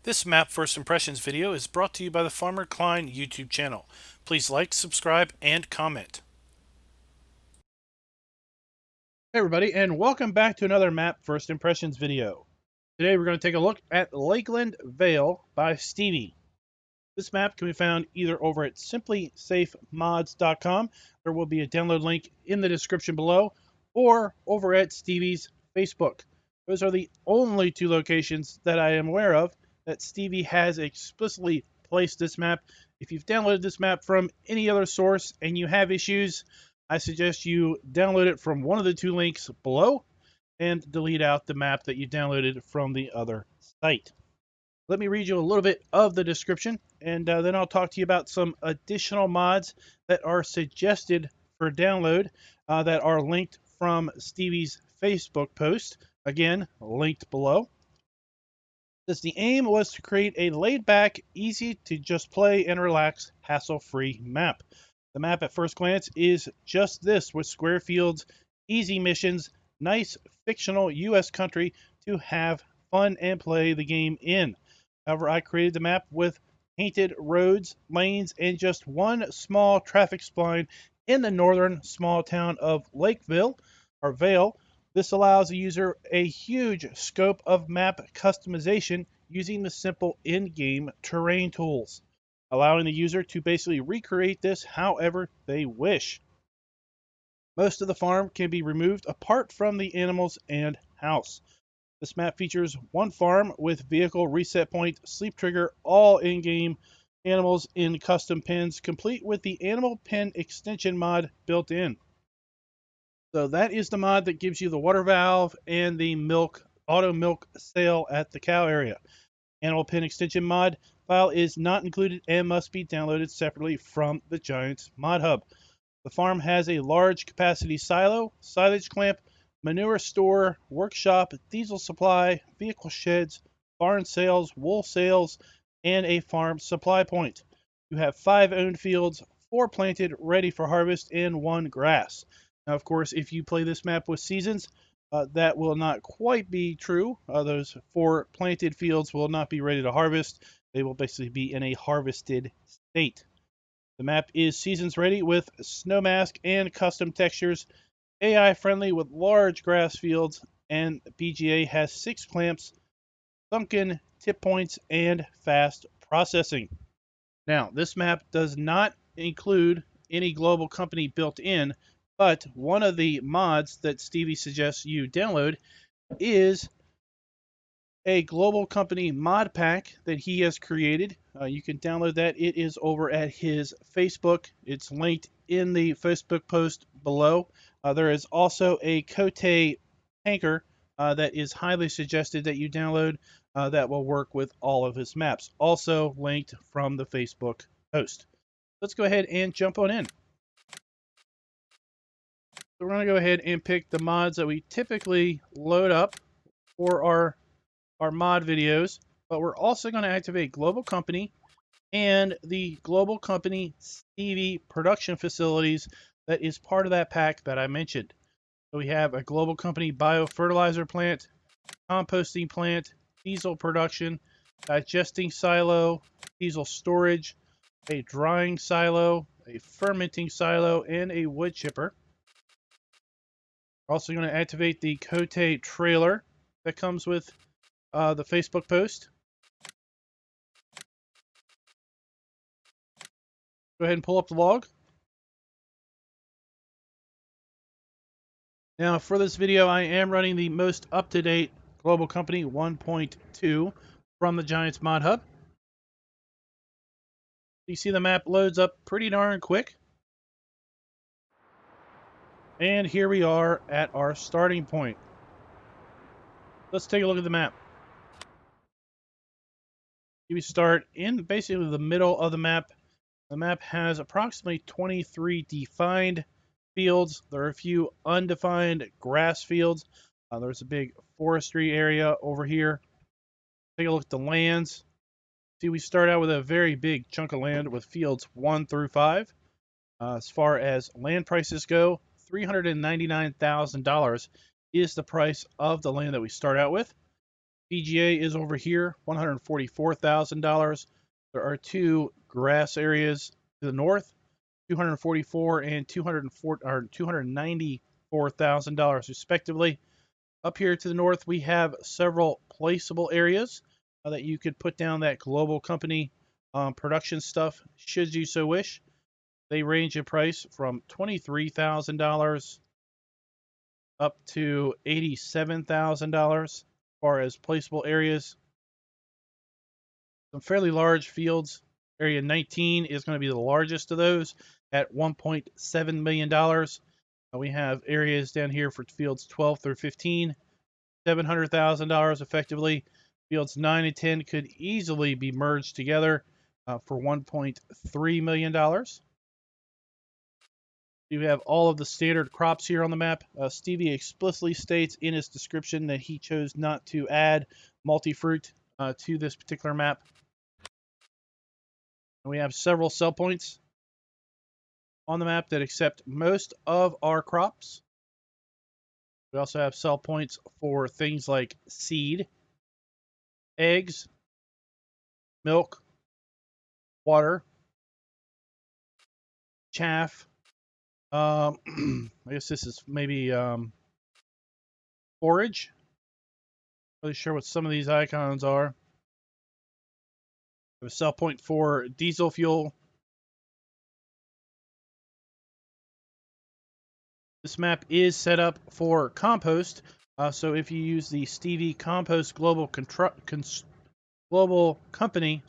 This map first impressions video is brought to you by the Farmer Klein YouTube channel. Please like, subscribe, and comment. Hey everybody, and welcome back to another map first impressions video. Today we're going to take a look at Lakeland Vale by Stevie. This map can be found either over at simplysafemods.com. There will be a download link in the description below, or over at Stevie's Facebook. Those are the only two locations that I am aware of that Stevie has explicitly placed this map. If you've downloaded this map from any other source and you have issues, I suggest you download it from one of the two links below and delete out the map that you downloaded from the other site. Let me read you a little bit of the description, and then I'll talk to you about some additional mods that are suggested for download that are linked from Stevie's Facebook post. Again, linked below. The aim was to create a laid-back, easy to just play and relax, hassle-free map. The map at first glance is just this, with square fields, easy missions, nice fictional US country to have fun and play the game in. However, I created the map with painted roads, lanes, and just one small traffic spline in the northern small town of Lakeville, or Vale. This allows the user a huge scope of map customization using the simple in-game terrain tools, allowing the user to basically recreate this however they wish. Most of the farm can be removed apart from the animals and house. This map features one farm with vehicle reset point, sleep trigger, all in-game animals in custom pens, complete with the animal pen extension mod built in. So that is the mod that gives you the water valve and the auto milk sale at the cow area. Animal pen extension mod file is not included and must be downloaded separately from the Giants mod hub. The farm has a large capacity silo, silage clamp, manure store, workshop, diesel supply, vehicle sheds, barn sales, wool sales, and a farm supply point. You have 5 owned fields, 4 planted, ready for harvest, and 1 grass. Now, of course, if you play this map with seasons, that will not quite be true. Those 4 planted fields will not be ready to harvest. They will basically be in a harvested state. The map is seasons ready with snow mask and custom textures, AI friendly with large grass fields, and BGA has 6 clamps, sunken tip points, and fast processing. Now, this map does not include any global company built in, but one of the mods that Stevie suggests you download is a global company mod pack that he has created. You can download that. It is over at his Facebook. It's linked in the Facebook post below. There is also a Cote tanker that is highly suggested that you download that will work with all of his maps. Also linked from the Facebook post. Let's go ahead and jump on in. So we're going to go ahead and pick the mods that we typically load up for our mod videos, but we're also going to activate Global Company and the Global Company Stevie production facilities that is part of that pack that I mentioned. So we have a Global Company biofertilizer plant, composting plant, diesel production, digesting silo, diesel storage, a drying silo, a fermenting silo, and a wood chipper. We're also going to activate the Cote trailer that comes with the Facebook post. Go ahead and pull up the log. Now for this video, I am running the most up-to-date Global Company 1.2 from the Giants Mod Hub. You see the map loads up pretty darn quick. And here we are at our starting point. Let's take a look at the map. We start in basically the middle of the map. The map has approximately 23 defined fields. There are a few undefined grass fields. There's a big forestry area over here. Take a look at the lands. See, we start out with a very big chunk of land with fields 1 through 5. As far as land prices go, $399,000 is the price of the land that we start out with. PGA is over here, $144,000. There are two grass areas to the north, 244 and 204 or $294,000 respectively. Up here to the north, we have several placeable areas that you could put down that global company production stuff, should you so wish. They range in price from $23,000 up to $87,000 as far as placeable areas. Some fairly large fields. Area 19 is going to be the largest of those at $1.7 million. We have areas down here for fields 12 through 15, $700,000 effectively. Fields 9 and 10 could easily be merged together for $1.3 million. You have all of the standard crops here on the map. Stevie explicitly states in his description that he chose not to add multi-fruit to this particular map. And we have several sell points on the map that accept most of our crops. We also have sell points for things like seed, eggs, milk, water, chaff. I guess this is maybe forage. Not really sure what some of these icons are. We have a sell point for diesel fuel. This map is set up for compost, so if you use the Stevie Compost Global Company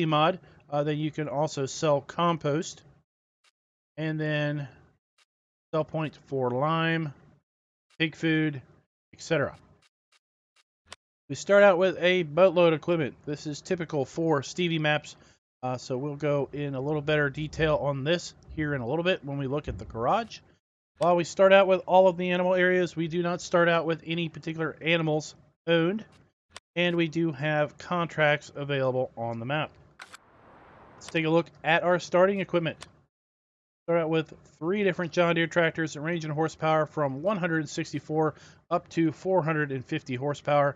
mod, then you can also sell compost. And then sell point for lime, pig food, etc. We start out with a boatload of equipment. This is typical for Stevie maps, so we'll go in a little better detail on this here in a little bit when we look at the garage. While we start out with all of the animal areas, we do not start out with any particular animals owned, and we do have contracts available on the map. Let's take a look at our starting equipment. Start out with 3 different John Deere tractors that range in horsepower from 164 up to 450 horsepower.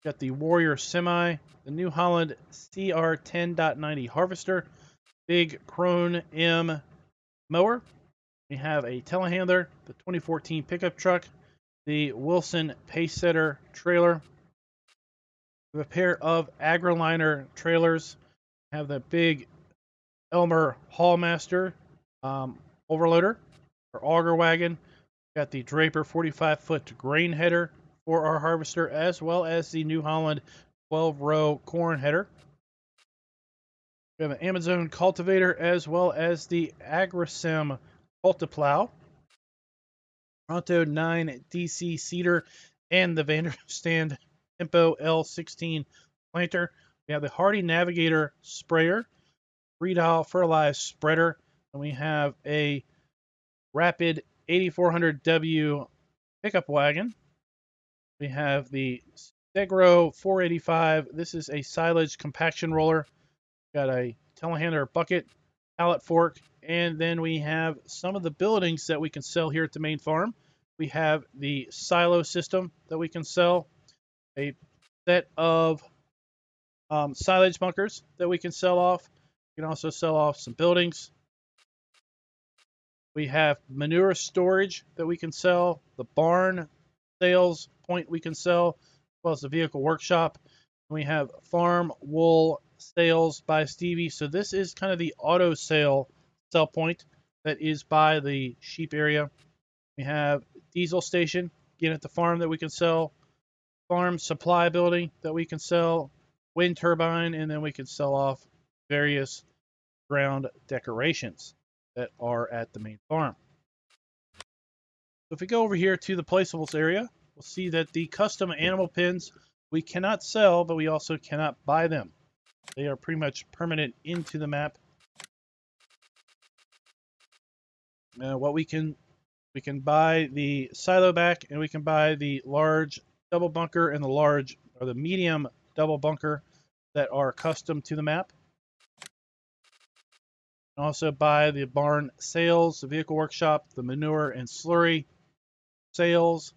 Got the Warrior Semi, the New Holland CR 10.90 harvester, Big Crone M mower. We have a telehandler, the 2014 pickup truck, the Wilson Pacesetter trailer. We have a pair of AgriLiner trailers. We have the big Elmer Hallmaster overloader, our auger wagon. We got the Draper 45-foot grain header for our harvester, as well as the New Holland 12-row corn header. We have an Amazon cultivator, as well as the Agrisim Multiplow, Pronto 9 DC seeder, and the Vanderstand Tempo L16 planter. We have the Hardy Navigator sprayer, 3-dial fertilized spreader, and we have a Rapid 8400W pickup wagon. We have the Stegro 485. This is a silage compaction roller. Got a telehandler bucket, pallet fork, and then we have some of the buildings that we can sell here at the main farm. We have the silo system that we can sell, a set of silage bunkers that we can sell off. We can also sell off some buildings. We have manure storage that we can sell, the barn sales point we can sell, as well as the vehicle workshop. We have farm wool sales by Stevie. So this is kind of the auto sell point that is by the sheep area. We have diesel station, again at the farm, that we can sell, farm supply building that we can sell, wind turbine, and then we can sell off various ground decorations that are at the main farm. So if we go over here to the placeables area, we'll see that the custom animal pins we cannot sell, but we also cannot buy them. They are pretty much permanent into the map. What we can buy the silo back, and we can buy the large double bunker and the medium double bunker that are custom to the map. Also buy the barn sales, the vehicle workshop, the manure and slurry sales,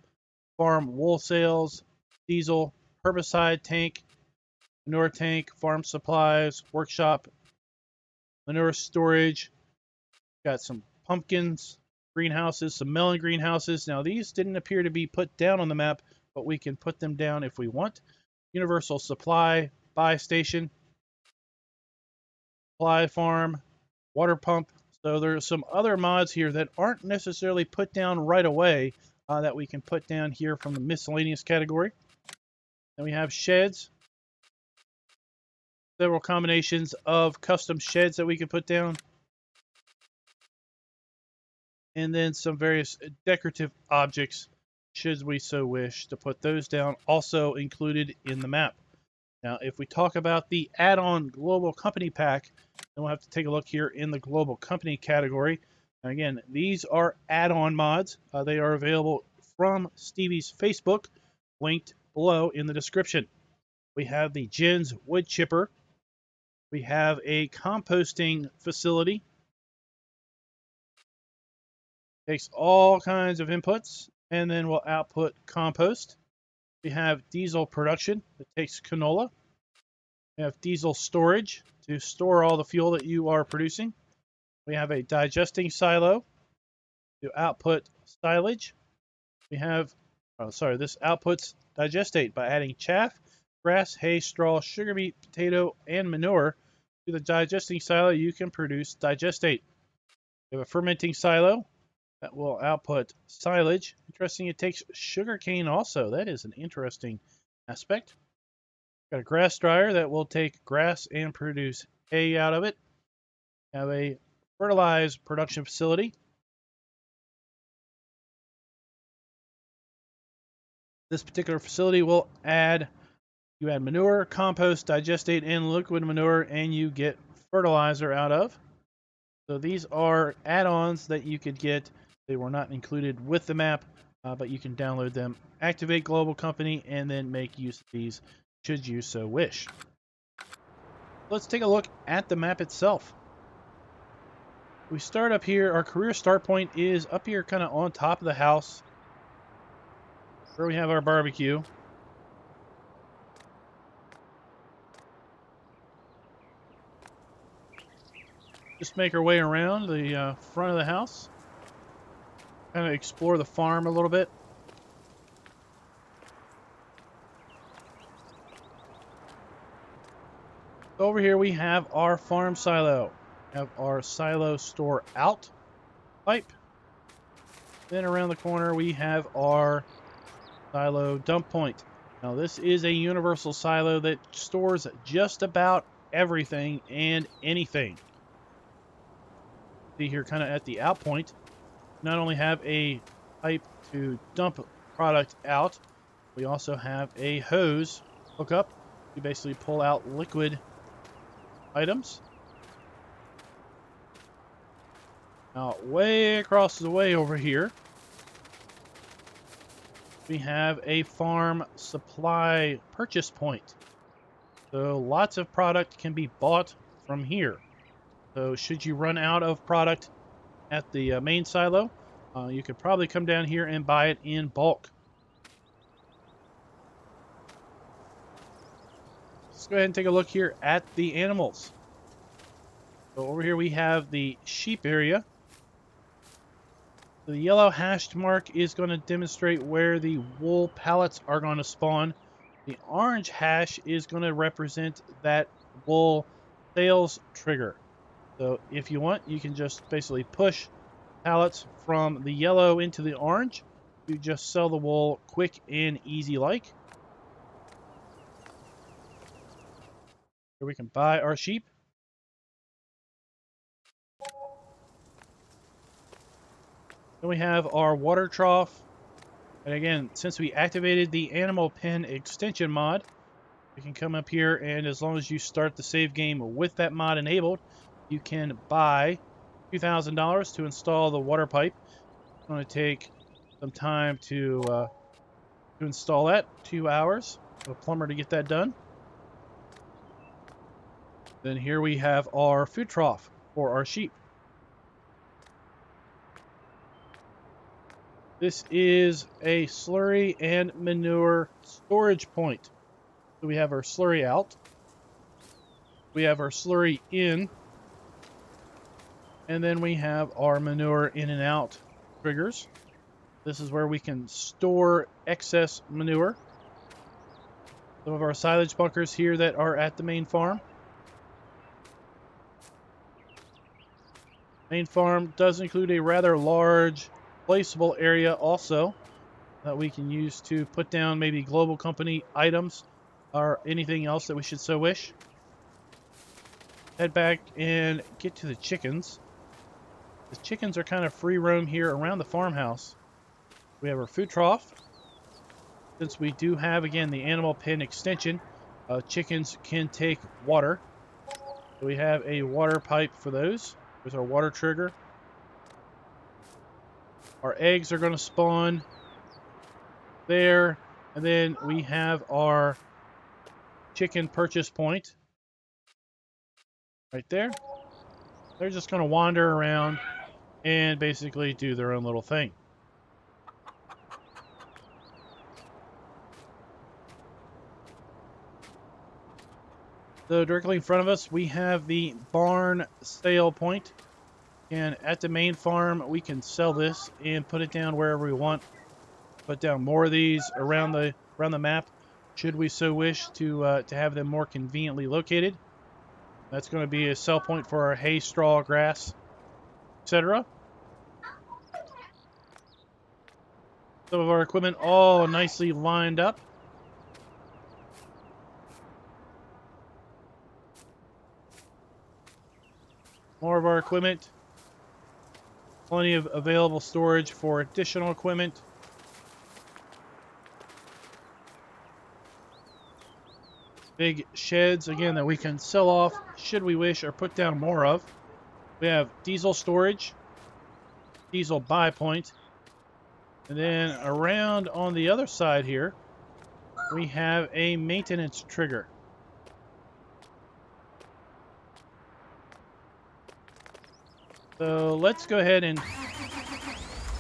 farm wool sales, diesel, herbicide tank, manure tank, farm supplies, workshop, manure storage. Got some pumpkins, greenhouses, some melon greenhouses. Now these didn't appear to be put down on the map, but we can put them down if we want. Universal supply, buy station, supply farm, water pump. So there's some other mods here that aren't necessarily put down right away that we can put down here from the miscellaneous category. Then we have sheds, several combinations of custom sheds that we can put down. And then some various decorative objects, should we so wish to put those down, also included in the map. Now, if we talk about the add-on global company pack, then we'll have to take a look here in the global company category. Now, again, these are add-on mods. They are available from Stevie's Facebook, linked below in the description. We have the Jen's wood chipper. We have a composting facility. Takes all kinds of inputs and then will output compost. We have diesel production that takes canola. We have diesel storage to store all the fuel that you are producing. We have a digesting silo to output silage. We have, this outputs digestate by adding chaff, grass, hay, straw, sugar beet, potato, and manure to the digesting silo. You can produce digestate. We have a fermenting silo that will output silage. Interesting, it takes sugar cane also. That is an interesting aspect. Got a grass dryer that will take grass and produce hay out of it. Have a fertilizer production facility. This particular facility will add manure, compost, digestate, and liquid manure, and you get fertilizer out of. So these are add-ons that you could get. They were not included with the map, but you can download them, activate global company, and then make use of these should you so wish. Let's take a look at the map itself. We start up here. Our career start point is up here kind of on top of the house where we have our barbecue. Just make our way around the front of the house. Kind of explore the farm a little bit. Over here we have our farm silo. We have our silo store out pipe. Then around the corner we have our silo dump point. Now this is a universal silo that stores just about everything and anything. See here kind of at the out point, not only have a pipe to dump product out, we also have a hose hookup to basically pull out liquid items. Now way across the way over here we have a farm supply purchase point. So lots of product can be bought from here. So should you run out of product at the main silo, you could probably come down here and buy it in bulk. Let's go ahead and take a look here at the animals. So over here we have the sheep area. The yellow hashed mark is going to demonstrate where the wool pallets are going to spawn. The orange hash is going to represent that wool sales trigger. So if you want, you can just basically push pallets from the yellow into the orange. You just sell the wool quick and easy like. Here we can buy our sheep. Then we have our water trough. And again, since we activated the animal pen extension mod, you can come up here, and as long as you start the save game with that mod enabled, you can buy $2,000 to install the water pipe. It's going to take some time to install that, 2 hours. A plumber to get that done. Then here we have our food trough for our sheep. This is a slurry and manure storage point. So we have our slurry out. We have our slurry in. And then we have our manure in and out triggers. This is where we can store excess manure. Some of our silage bunkers here that are at the main farm. Main farm does include a rather large placeable area also that we can use to put down maybe global company items or anything else that we should so wish. Head back and get to the chickens. The chickens are kind of free roam here around the farmhouse. We have our food trough. Since we do have, again, the animal pen extension, chickens can take water. So we have a water pipe for those. There's our water trigger. Our eggs are going to spawn there. And then we have our chicken purchase point right there. They're just going to wander around and basically do their own little thing. So directly in front of us, we have the barn sale point. And at the main farm, we can sell this and put it down wherever we want. Put down more of these around the map, should we so wish to have them more conveniently located. That's going to be a sell point for our hay, straw, grass, etc. Some of our equipment all nicely lined up. More of our equipment. Plenty of available storage for additional equipment. Big sheds, again, that we can sell off should we wish or put down more of. We have diesel storage, diesel buy point, and then around on the other side here, we have a maintenance trigger. So let's go ahead and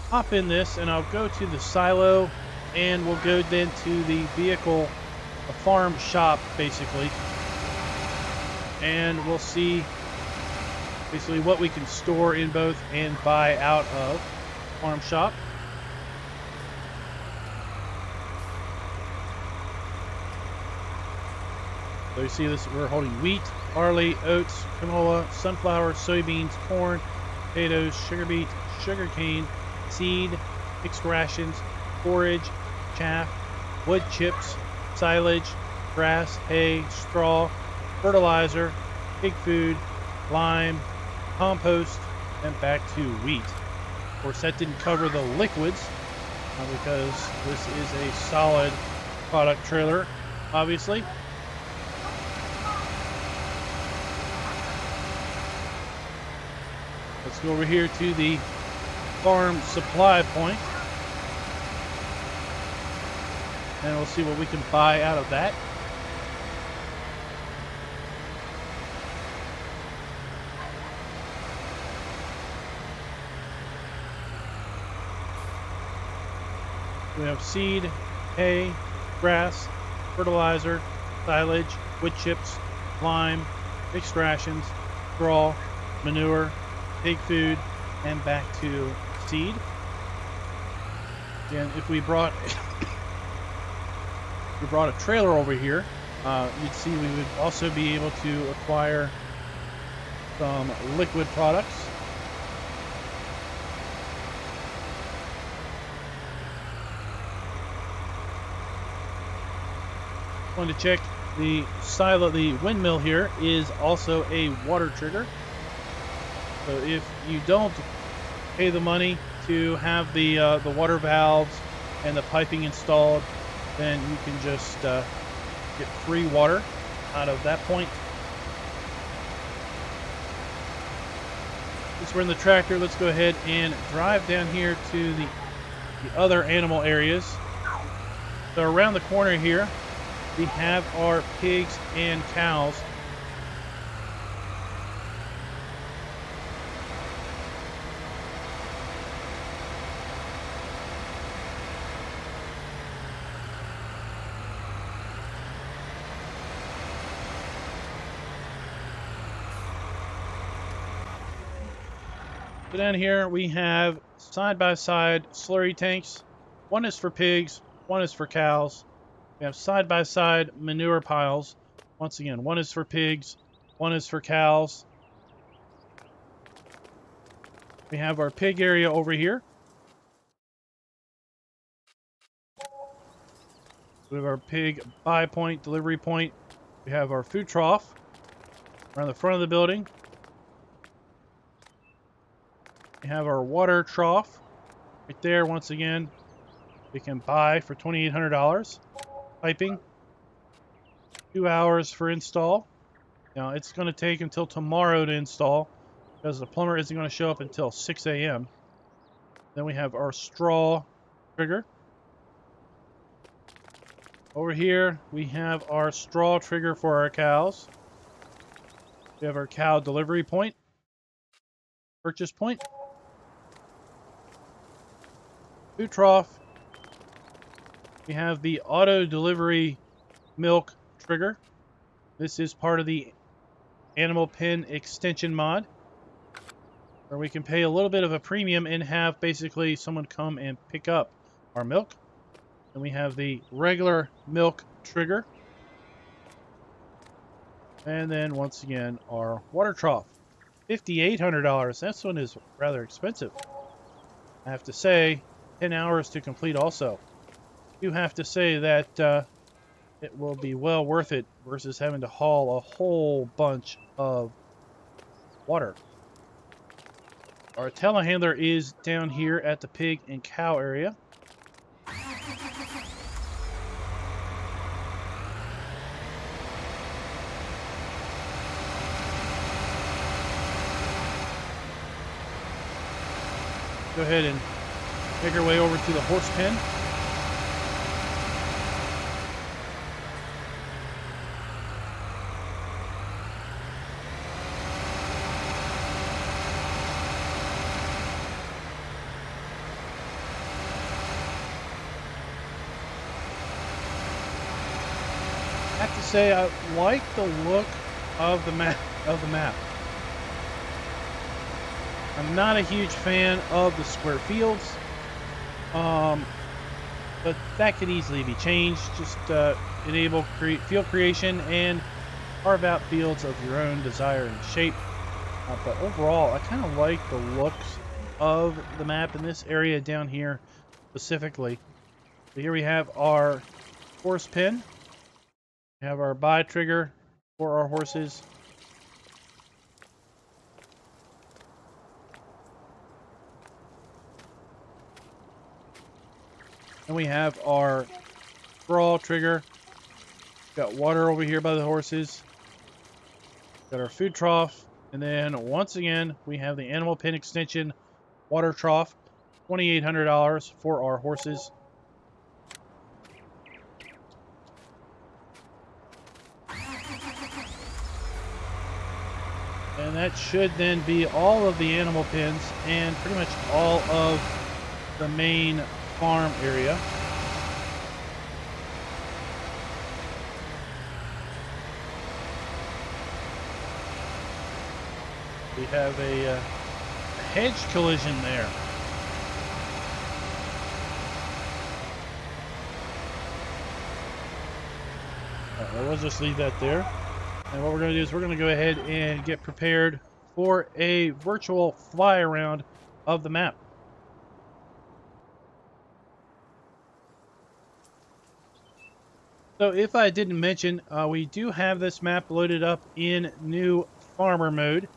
hop in this, and I'll go to the silo, and we'll go then to the vehicle, a farm shop, basically. And we'll see basically what we can store in both and buy out of farm shop. So you see this, we're holding wheat, barley, oats, canola, sunflower, soybeans, corn, potatoes, sugar beet, sugar cane, seed, mixed rations, forage, chaff, wood chips, silage, grass, hay, straw, fertilizer, pig food, lime, compost, and back to wheat. Of course, that didn't cover the liquids because this is a solid product trailer, obviously. Let's go over here to the farm supply point, and we'll see what we can buy out of that. We have seed, hay, grass, fertilizer, silage, wood chips, lime, mixed rations, straw, manure, pig food, and back to seed. Again, if we brought a trailer over here, you'd see we would also be able to acquire some liquid products. Wanted to check the silo. The windmill here is also a water trigger. So if you don't pay the money to have the water valves and the piping installed, then you can just get free water out of that point. Since we're in the tractor, let's go ahead and drive down here to the other animal areas. So around the corner here, we have our pigs and cows. So down here we have side-by-side slurry tanks. One is for pigs, one is for cows. We have side-by-side manure piles. Once again, one is for pigs, one is for cows. We have our pig area over here. We have our pig buy point, delivery point. We have our food trough around the front of the building. We have our water trough right there. Once again, we can buy for $2,800. Piping, 2 hours for install. Now, it's going to take until tomorrow to install because the plumber isn't going to show up until 6 a.m. Then we have our straw trigger. Over here, we have our straw trigger for our cows. We have our cow delivery point, purchase point, food trough. We have the auto delivery milk trigger. This is part of the animal pen extension mod, where we can pay a little bit of a premium and have basically someone come and pick up our milk. Then we have the regular milk trigger. And then once again, our water trough. $5,800. This one is rather expensive. I have to say, 10 hours to complete also. You have to say that it will be well worth it versus having to haul a whole bunch of water. Our telehandler is down here at the pig and cow area. Go ahead and make our way over to the horse pen. I have to say, I like the look of the map. I'm not a huge fan of the square fields, but that could easily be changed. Just enable field creation and carve out fields of your own desire and shape. But overall, I kind of like the looks of the map in this area down here specifically. So here we have our horse pen. We have our buy trigger for our horses. And we have our straw trigger. Got water over here by the horses. Got our food trough. And then once again, we have the animal pen extension water trough. $2,800 for our horses. And that should then be all of the animal pens and pretty much all of the main farm area. We have a hedge collision there. We'll just leave that there. And what we're going to do is we're going to go ahead and get prepared for a virtual fly around of the map. So if I didn't mention, we do have this map loaded up in new farmer mode.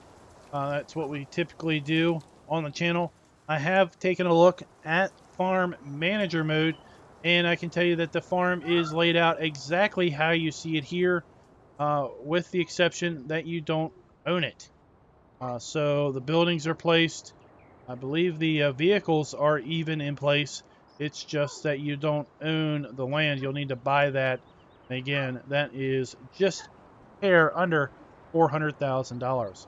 That's what we typically do on the channel. I have taken a look at farm manager mode, and I can tell you that the farm is laid out exactly how you see it here, with the exception that you don't own it. So the buildings are placed. I believe the vehicles are even in place. It's just that you don't own the land. You'll need to buy that. And again, that is just hair under $400,000.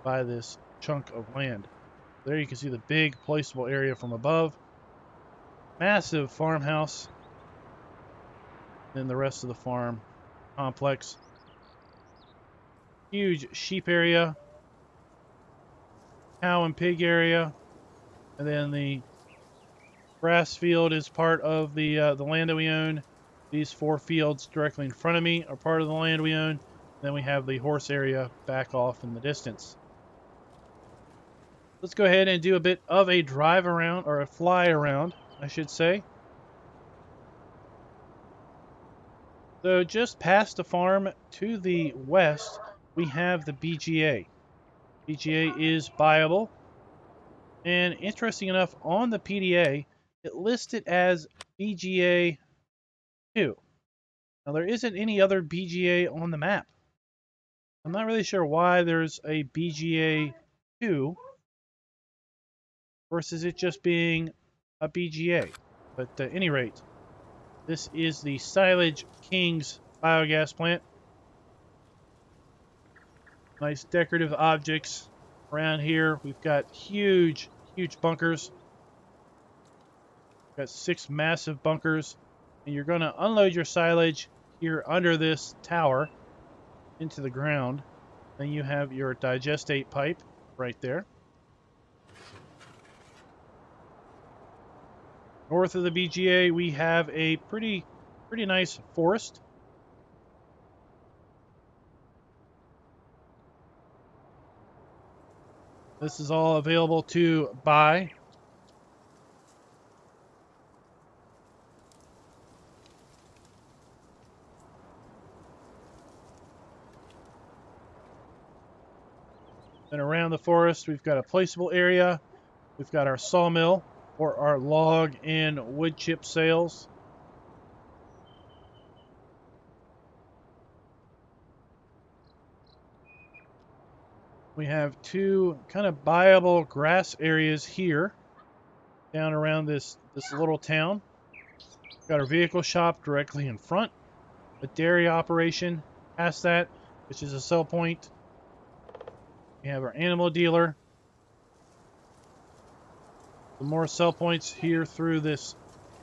Buy this chunk of land. There you can see the big placeable area from above. Massive farmhouse. Then the rest of the farm complex. Huge sheep area. cow and pig area, and then the grass field is part of the land that we own. These 4 fields directly in front of me are part of the land we own. Then we have the horse area back off in the distance. Let's go ahead and do a bit of a drive around, or a fly around, I should say. So just past the farm to the west, we have the BGA. BGA is buyable. And interesting enough, on the PDA, it lists it as BGA 2. Now, there isn't any other BGA on the map. I'm not really sure why there's a BGA 2 versus it just being a BGA. But at any rate, this is the Silage Kings biogas plant. Nice decorative objects around here. We've got huge, huge bunkers. We've got 6 massive bunkers. And you're going to unload your silage here under this tower into the ground. Then you have your digestate pipe right there. North of the BGA, we have a pretty nice forest. This is all available to buy. Then around the forest, we've got a placeable area. We've got our sawmill for our log and wood chip sales. We have 2 kind of buyable grass areas here down around this little town. We've got our vehicle shop directly in front. A dairy operation past that, which is a sell point. We have our animal dealer. Some more sell points here through this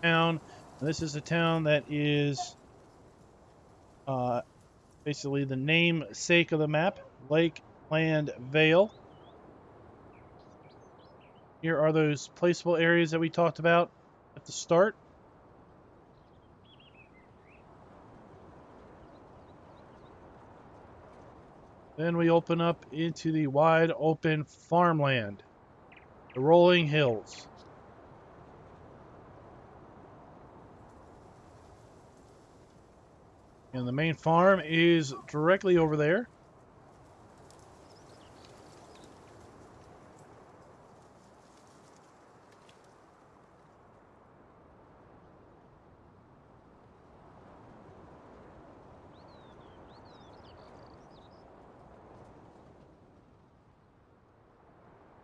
town. This is a town that is basically the namesake of the map, Lakeland Vale. Here are those placeable areas that we talked about at the start. Then we open up into the wide open farmland, the rolling hills. And the main farm is directly over there.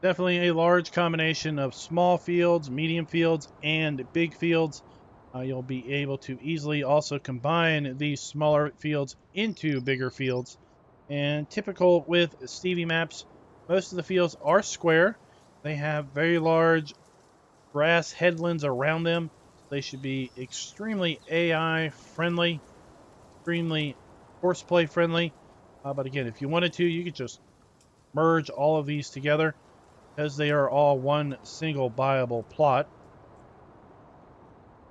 Definitely a large combination of small fields, medium fields, and big fields. You'll be able to easily also combine these smaller fields into bigger fields. And typical with Stevie maps, most of the fields are square. They have very large grass headlands around them. They should be extremely AI friendly, extremely horseplay friendly. But again, if you wanted to, you could just merge all of these together because they are all one single buyable plot.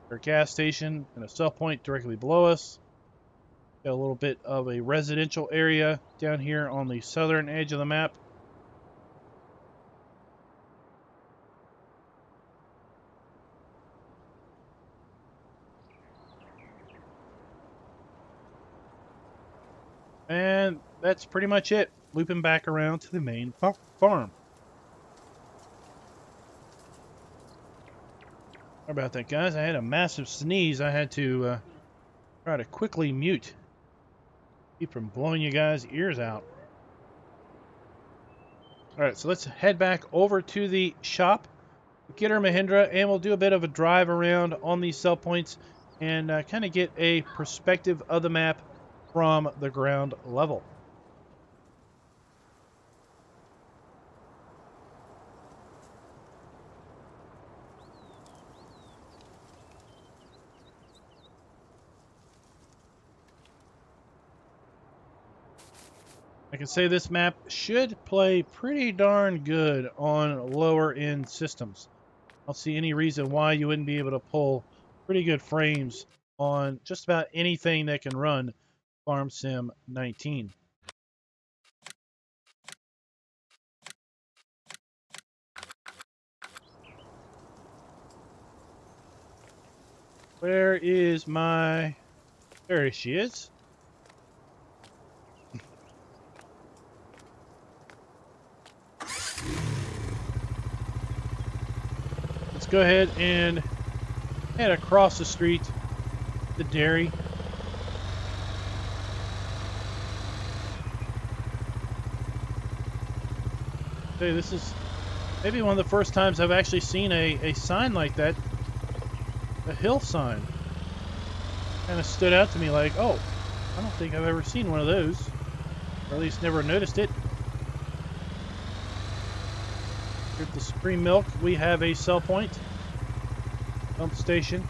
Our gas station and a sell point directly below us. Got a little bit of a residential area down here on the southern edge of the map. And that's pretty much it. Looping back around to the main farm. Sorry about that, guys. I had a massive sneeze. I had to try to quickly mute. Keep from blowing you guys' ears out. Alright, so let's head back over to the shop, get our Mahindra, and we'll do a bit of a drive around on these sell points and kind of get a perspective of the map from the ground level. I can say this map should play pretty darn good on lower end systems. I don't see any reason why you wouldn't be able to pull pretty good frames on just about anything that can run Farm Sim 19. Where is my... There she is. Let's go ahead and head across the street to the dairy. Hey, this is maybe one of the first times I've actually seen a sign like that. A hill sign. Kind of stood out to me like, oh, I don't think I've ever seen one of those. Or at least never noticed it. Here at the Supreme Milk, we have a sell point. Pump station.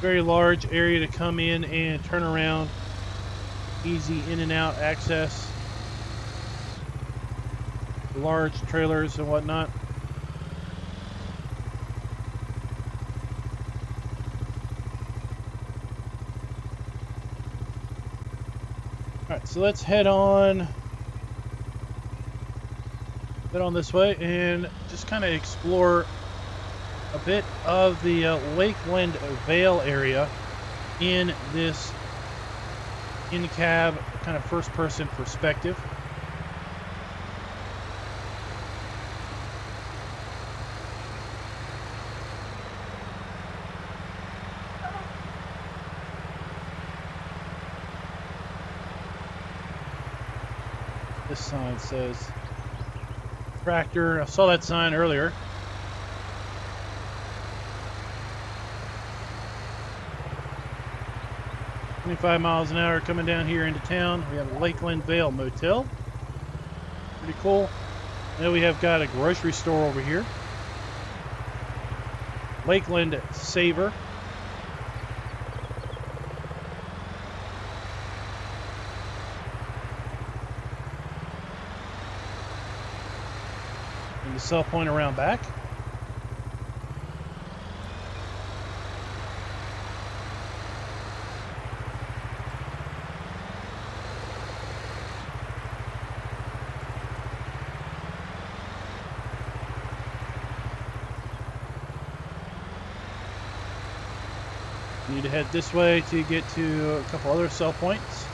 Very large area to come in and turn around. Easy in and out access. Large trailers and whatnot. Alright, so let's head on this way and just kind of explore a bit of the Lakeland Vale area in this in-cab kind of first-person perspective. This sign says tractor. I saw that sign earlier. "25 miles an hour coming down here into town." We have a Lakeland Vale Motel. Pretty cool. Now we have got a grocery store over here. Lakeland Saver. And the sell point around back. Need to head this way to get to a couple other sell points.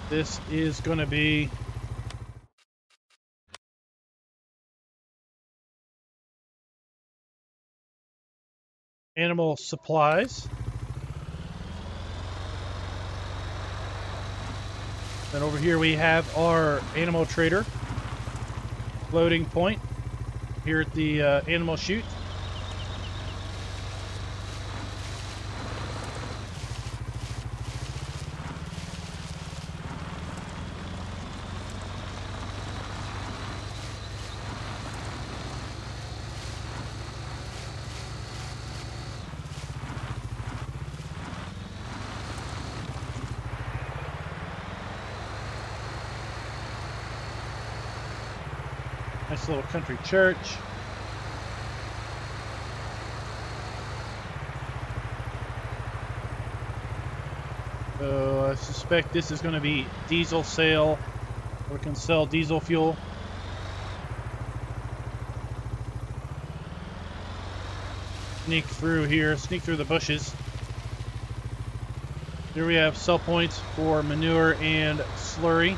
This is going to be animal supplies. Then over here we have our animal trader loading point here at the animal chute. Nice little country church. So I suspect this is going to be diesel sale. We can sell diesel fuel. Sneak through here, sneak through the bushes. Here we have sell points for manure and slurry.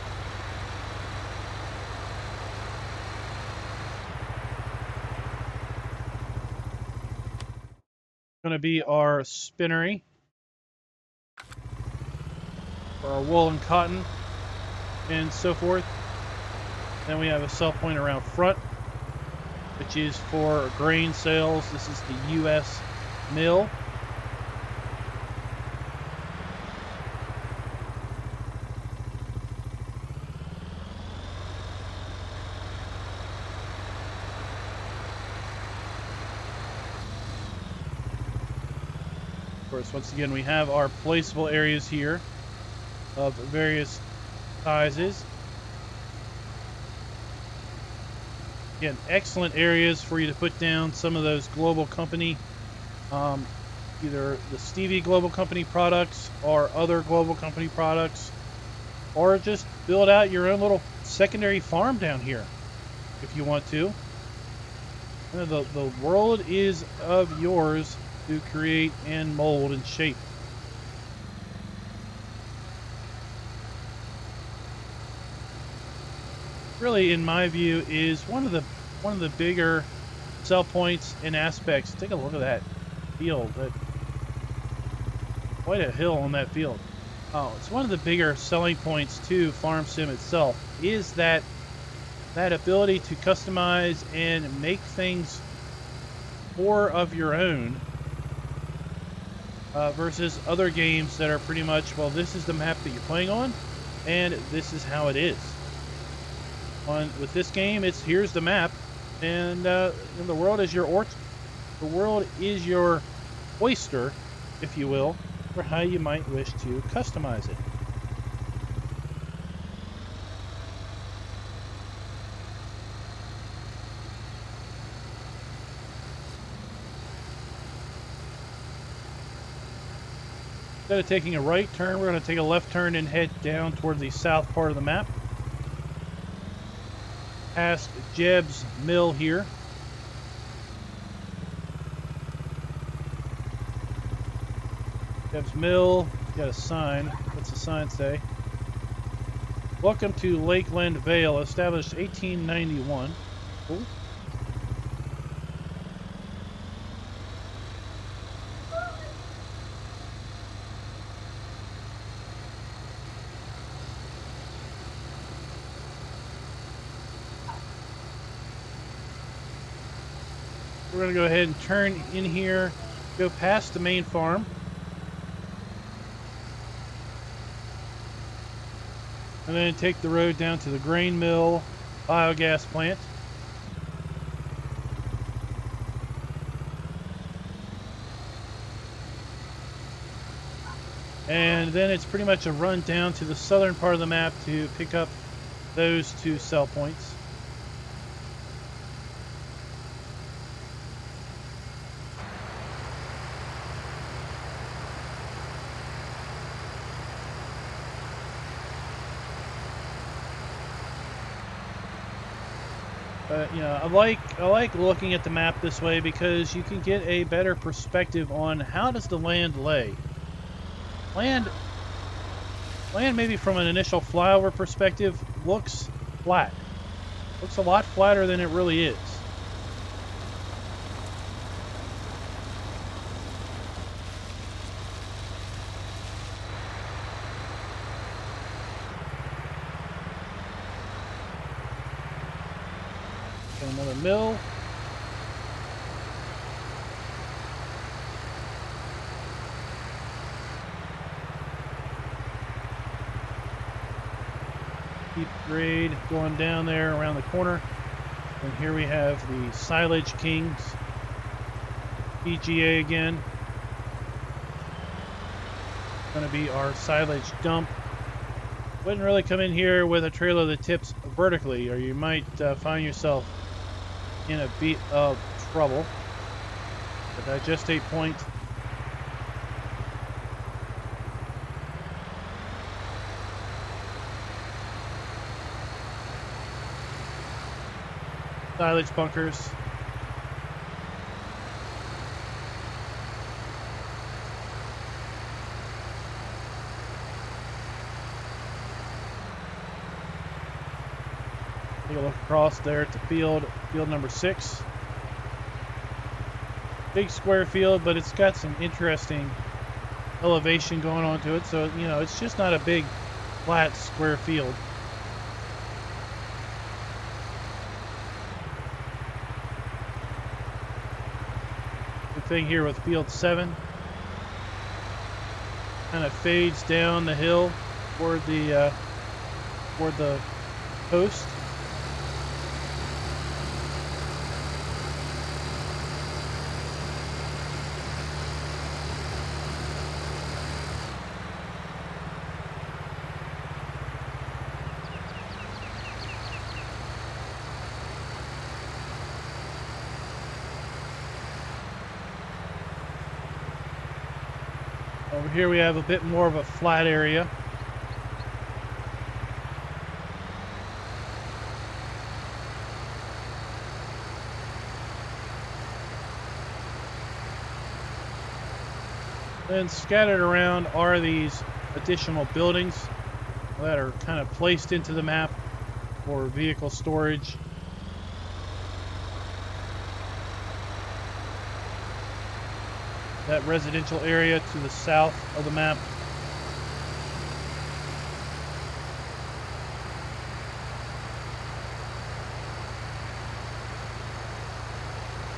Going to be our spinnery for our wool and cotton and so forth. Then we have a sell point around front, which is for grain sales. This is the U.S. mill. course, once again, we have our placeable areas here of various sizes. Again, excellent areas for you to put down some of those global company, either the Stevie global company products or other global company products, or just build out your own little secondary farm down here if you want to. The world is of yours to create and mold and shape. Really, in my view, is one of the bigger sell points and aspects. Take a look at that field. Quite a hill on that field. It's one of the bigger selling points to Farm Sim itself, is that ability to customize and make things more of your own, versus other games that are pretty much, well, this is the map that you're playing on, and this is how it is. With this game, it's here's the map, and the world is your the world is your oyster, if you will, for how you might wish to customize it. Instead of taking a right turn, we're going to take a left turn and head down toward the south part of the map. Past Jeb's Mill here. Jeb's Mill, got a sign. What's the sign say? Welcome to Lakeland Vale, established 1891. Cool. We're going to go ahead and turn in here, go past the main farm. And then take the road down to the grain mill biogas plant. And then it's pretty much a run down to the southern part of the map to pick up those two sell points. You know, I like looking at the map this way because you can get a better perspective on how does the land lay. Land maybe from an initial flyover perspective looks flat. Looks a lot flatter than it really is. Another mill. Keep grade going down there around the corner. And here we have the Silage Kings. PGA again. Going to be our silage dump. Wouldn't really come in here with a trailer that tips vertically, or you might find yourself in a bit of trouble. The digestate point. Silage bunkers. Take a look across there at the field number 6. Big square field, but it's got some interesting elevation going on to it, so you know it's just not a big flat square field. Good thing here with field 7, kind of fades down the hill toward the coast. Over here we have a bit more of a flat area. Then scattered around are these additional buildings that are kind of placed into the map for vehicle storage. That residential area to the south of the map.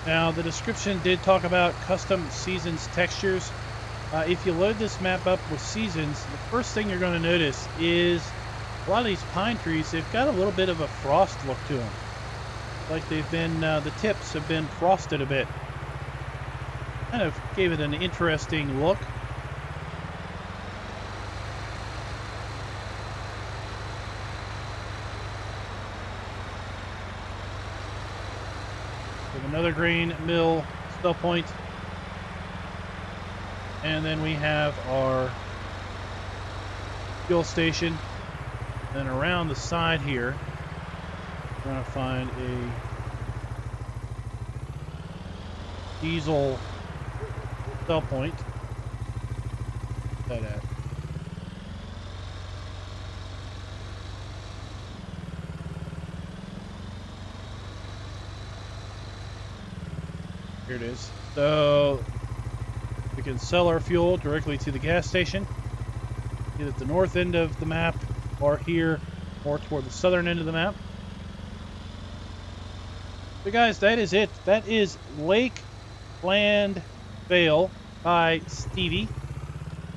Now, the description did talk about custom seasons textures. If you load this map up with seasons, the first thing you're going to notice is a lot of these pine trees, they've got a little bit of a frost look to them. Like they've been, the tips have been frosted a bit. Kind of gave it an interesting look. We have another grain mill still point. And then we have our fuel station. Then around the side here, we're going to find a diesel cell point. What's that at? Here it is. So we can sell our fuel directly to the gas station, either at the north end of the map or here more toward the southern end of the map. So guys, that is it. That is Lakeland Vale by Stevie.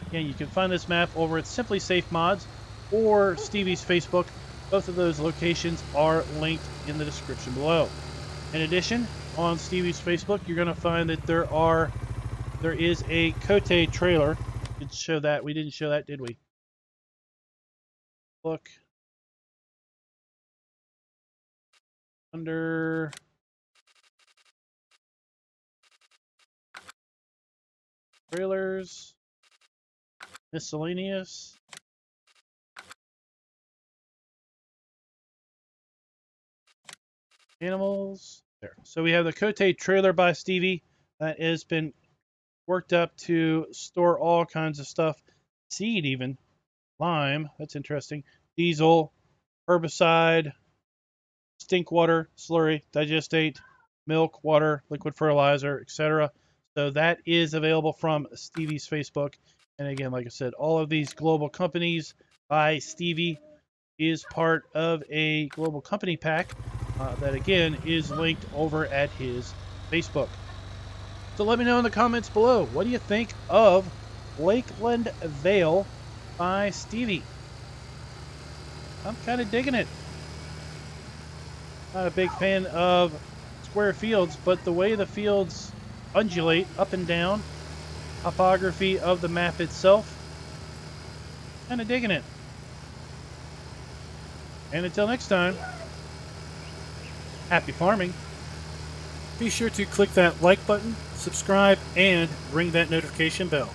Again, you can find this map over at Simply Safe Mods or Stevie's Facebook. Both of those locations are linked in the description below. In addition, on Stevie's Facebook, you're going to find that there is a Cote trailer. Didn't show that. We didn't show that, did we? Look. Under trailers, miscellaneous. Animals. There. So we have the Cote trailer by Stevie that has been worked up to store all kinds of stuff. Seed even. Lime. That's interesting. Diesel. Herbicide. Stink water. Slurry. Digestate. Milk. Water. Liquid fertilizer. Etc. So that is available from Stevie's Facebook. And again, like I said, all of these global companies by Stevie is part of a global company pack that again is linked over at his Facebook. So let me know in the comments below, what do you think of Lakeland Vale by Stevie? I'm kind of digging it. Not a big fan of square fields, but the way the fields undulate up and down, topography of the map itself, kind of digging it. And until next time, happy farming. Be sure to click that like button, subscribe, and ring that notification bell.